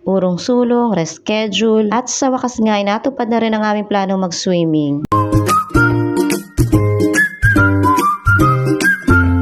urong sulong, reschedule, at sa wakas nga ay natupad na rin ang aming plano mag-swimming.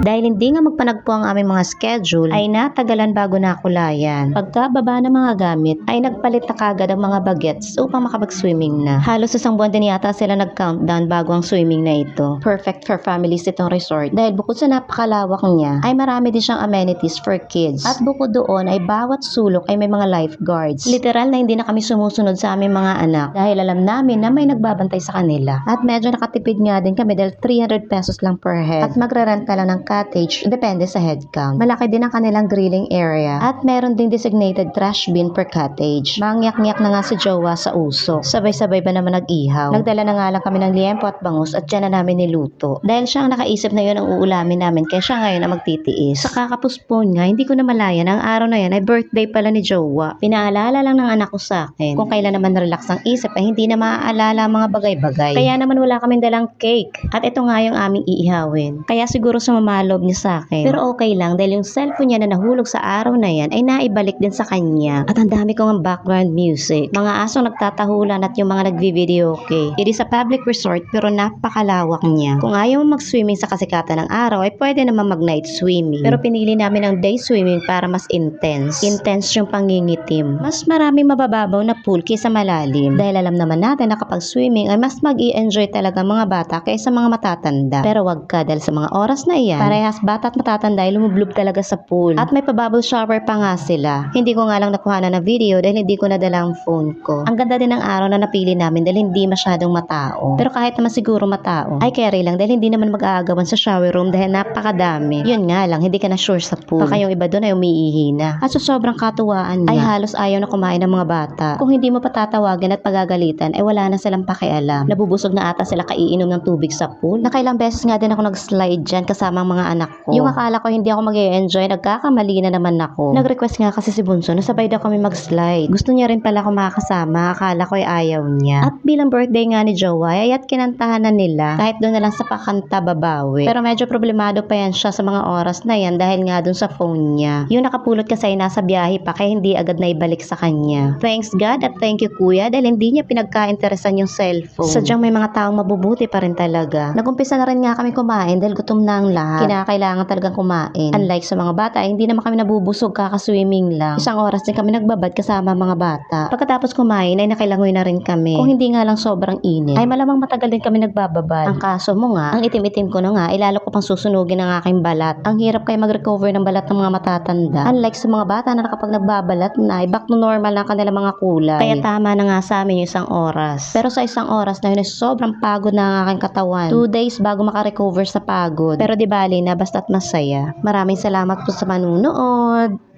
Dahil hindi nga magpanagpo ang aming mga schedule, ay natagalan bago nakulayan. Pagkababa ng mga gamit, ay nagpalit na kagad ang mga bagets upang makapag-swimming na. Halos isang buwan din yata sila nag-countdown bago ang swimming na ito. Perfect for families itong resort. Dahil bukod sa napakalawak niya, ay marami din siyang amenities for kids. At bukod doon ay bawat sulok ay may mga lifeguards. Literal na hindi na kami sumusunod sa aming mga anak dahil alam namin na may nagbabantay sa kanila. At medyo nakatipid nga din kami dahil 300 pesos lang per head. At magre-rent ka lang ng cottage, depende sa head count. Malaki din ang kanilang grilling area at meron ding designated trash bin per cottage. Mangyak-ngyak na nga si Jowa sa uso. Sabay-sabay ba naman nag-ihaw? Nagdala na nga lang kami ng liempo at bangus at dyan na namin niluto. Dahil siya ang nakaisip na yun ang uulamin namin kaya siya ngayon ang magtitiis. Sa kakapuspon nga, hindi ko na malayan ang araw na yan ay birthday pala ni Jowa. Pinaalala lang ng anak ko sa akin. Kung kailan naman relax ang isip ay hindi na maaalala ang mga bagay-bagay. Kaya naman wala kaming dalang cake. At ito nga yung aming iihawin. Kaya siguro sumama loob niya sa akin. Pero okay lang dahil yung cellphone niya na nahulog sa araw na yan ay naibalik din sa kanya. At ang dami kong background music. Mga asong nagtatahulan at yung mga nagvi-video okay. It is a public resort pero napakalawak niya. Kung ayaw mo mag-swimming sa kasikatan ng araw ay pwede naman mag-night swimming. Pero pinili namin ang day swimming para mas intense. Intense yung pangingitim. Mas maraming mabababaw na pool kaysa malalim. Dahil alam naman natin na kapag swimming ay mas mag-i-enjoy talaga mga bata kaysa mga matatanda. Pero wag ka dahil sa mga oras na iyan, parehas bata at matatanda ay lumublob talaga sa pool. At may pa-bubble shower pa nga sila. Hindi ko nga lang nakuha na ng video dahil hindi ko nadala ang phone ko. Ang ganda din ng araw na napili namin dahil hindi masyadong matao. Pero kahit naman siguro matao, ay carry lang dahil hindi naman mag-aagawan sa shower room dahil napakadami. Yun nga lang, hindi ka na sure sa pool. Baka yung iba doon ay umiihi na. At sa sobrang katuwaan niya, ay halos ayaw na kumain ng mga bata. Kung hindi mo patatawagin at pagagalitan, ay wala na silang pakialam. Nabubusog na ata sila kaiinom ng tubig sa pool. Nakailang beses nga din ako nag-slide dyan kasama ang mga anak ko. Yung akala ko hindi ako mag-e-enjoy, nagkakamali na naman ako. Nag-request nga kasi si Bunso na sabay daw kami mag-slide. Gusto niya rin pala ako makakasama, akala ko ay ayaw niya. At bilang birthday nga ni Jowa, ay at kinantahan na nila kahit doon na lang sa pakanta babawi. Pero medyo problemado pa yan siya sa mga oras na yan dahil nga doon sa phone niya. Yung nakapulot kasi ay nasa biyahe pa kaya hindi agad na ibalik sa kanya. Thanks God at thank you kuya dahil hindi niya pinagka-interesan yung cellphone. Sadyang may mga taong mabubuti pa rin talaga. Nagumpisa na rin nga kami kumain dahil gutom na ang lahat. Kinakailangan talagang kumain. Unlike sa mga bata, hindi naman kami nabubusog kaka-swimming lang. Isang oras din kami nagbabad kasama mga bata. Pagkatapos kumain ay nakilangoy na rin kami. Kung hindi nga lang sobrang init, ay malamang matagal din kami nagbababad. Ang kaso mo nga, ang itim-itim ko na nga, ilalo ko pang susunugin ang aking balat. Ang hirap kaya mag-recover ng balat ng mga matatanda. Unlike sa mga bata na kapag nagbabalat na, ay back to normal na kanilang mga kulay. Kaya tama na nga sa amin yung isang oras. Pero sa isang oras na yun ay sobrang pagod na ang aking katawan. 2 days bago makarecover sa pagod. Pero di bali na basta't masaya. Maraming salamat po sa manunood.